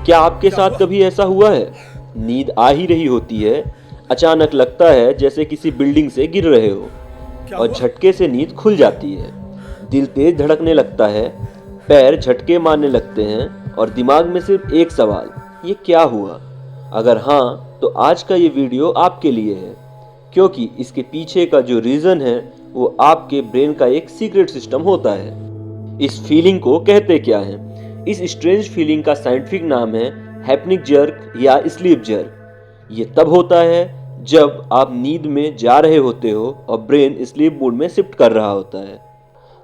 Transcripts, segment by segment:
क्या आपके साथ कभी ऐसा हुआ है? नींद आ ही रही होती है, अचानक लगता है जैसे किसी बिल्डिंग से गिर रहे हो और झटके से नींद खुल जाती है। दिल तेज धड़कने लगता है, पैर झटके मारने लगते हैं और दिमाग में सिर्फ एक सवाल, ये क्या हुआ? अगर हाँ, तो आज का ये वीडियो आपके लिए है, क्योंकि इसके पीछे का जो रीज़न है वो आपके ब्रेन का एक सीक्रेट सिस्टम होता है। इस फीलिंग को कहते क्या है? इस स्ट्रेंज फीलिंग का साइंटिफिक नाम है हैप्निक जर्क या स्लीप जर्क। ये तब होता है जब आप नींद में जा रहे होते हो और ब्रेन स्लीप मोड में शिफ्ट कर रहा होता है,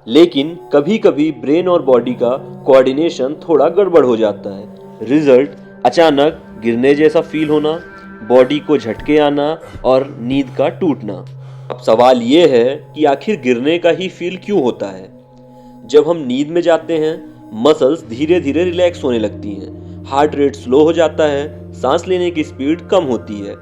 लेकिन कभी कभी ब्रेन और बॉडी का कोऑर्डिनेशन थोड़ा गड़बड़ हो जाता है। रिजल्ट अचानक गिरने जैसा फील होना, बॉडी को झटके आना और नींद का टूटना। अब सवाल ये है कि आखिर गिरने का ही फील क्यों होता है? जब हम नींद में जाते हैं, मसल्स धीरे धीरे रिलैक्स होने लगती हैं, हार्ट रेट स्लो हो जाता है, सांस लेने की स्पीड कम होती है।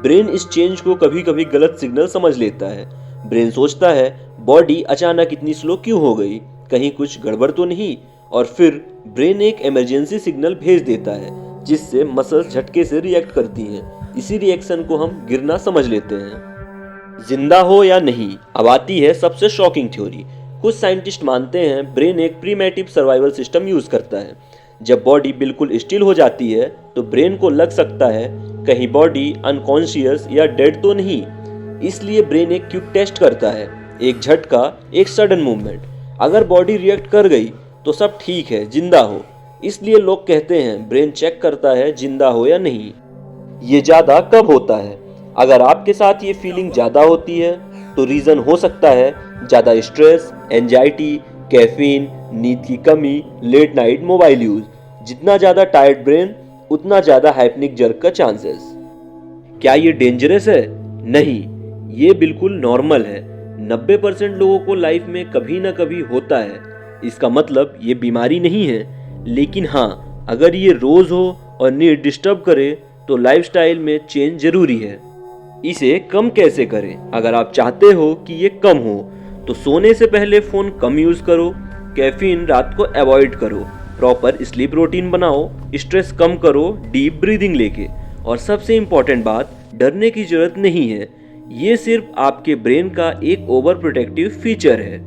ब्रेन इस चेंज को कभी कभी गलत सिग्नल समझ लेता है। ब्रेन सोचता है बॉडी अचानक इतनी स्लो क्यों हो गई, कहीं कुछ गड़बड़ तो नहीं, और फिर ब्रेन एक इमरजेंसी सिग्नल भेज देता है जिससे मसल्स झटके से रिएक्ट करती हैं। इसी रिएक्शन को हम गिरना समझ लेते हैं। जिंदा हो या नहीं, अब आती है सबसे शॉकिंग थ्योरी। कुछ साइंटिस्ट मानते हैं ब्रेन एक प्रीमेटिव सर्वाइवल सिस्टम यूज करता है। जब बॉडी बिल्कुल स्टिल हो जाती है तो ब्रेन को लग सकता है कहीं बॉडी अनकॉन्शियस या डेड तो नहीं। इसलिए ब्रेन एक क्विक टेस्ट करता है, एक झटका, एक सडन मूवमेंट। अगर बॉडी रिएक्ट कर गई तो सब ठीक है, जिंदा हो। इसलिए लोग कहते हैं ब्रेन चेक करता है जिंदा हो या नहीं। ये ज्यादा कब होता है? अगर आपके साथ ये फीलिंग ज्यादा होती है तो रीजन हो सकता है ज्यादा स्ट्रेस, एंजाइटी, कैफीन, नींद की कमी, लेट नाइट मोबाइल यूज। जितना ज्यादा टायर्ड ब्रेन, उतना ज्यादा हाइपनिक जर्क का चांसेस। क्या ये डेंजरस है? नहीं, ये बिल्कुल नॉर्मल है। 90% लोगों को लाइफ में कभी ना कभी होता है। इसका मतलब ये बीमारी नहीं है, लेकिन हाँ, अगर ये रोज हो और नींद डिस्टर्ब करे तो लाइफस्टाइल में चेंज जरूरी है। इसे कम कैसे करें? अगर आप चाहते हो कि ये कम हो तो सोने से पहले फोन कम यूज करो, कैफीन रात को अवॉइड करो, प्रॉपर स्लीप रूटीन बनाओ, स्ट्रेस कम करो डीप ब्रीदिंग लेके, और सबसे इम्पोर्टेंट बात, डरने की जरूरत नहीं है। ये सिर्फ आपके ब्रेन का एक ओवर प्रोटेक्टिव फीचर है।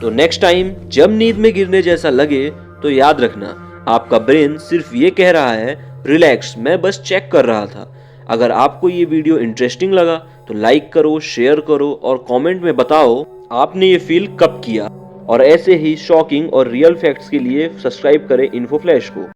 तो नेक्स्ट टाइम जब नींद में गिरने जैसा लगे तो याद रखना, आपका ब्रेन सिर्फ ये कह रहा है रिलैक्स, मैं बस चेक कर रहा था। अगर आपको ये वीडियो इंटरेस्टिंग लगा तो लाइक करो, शेयर करो और कमेंट में बताओ आपने ये फील कब किया। और ऐसे ही शॉकिंग और रियल फैक्ट्स के लिए सब्सक्राइब करें इन्फो फ्लैश को।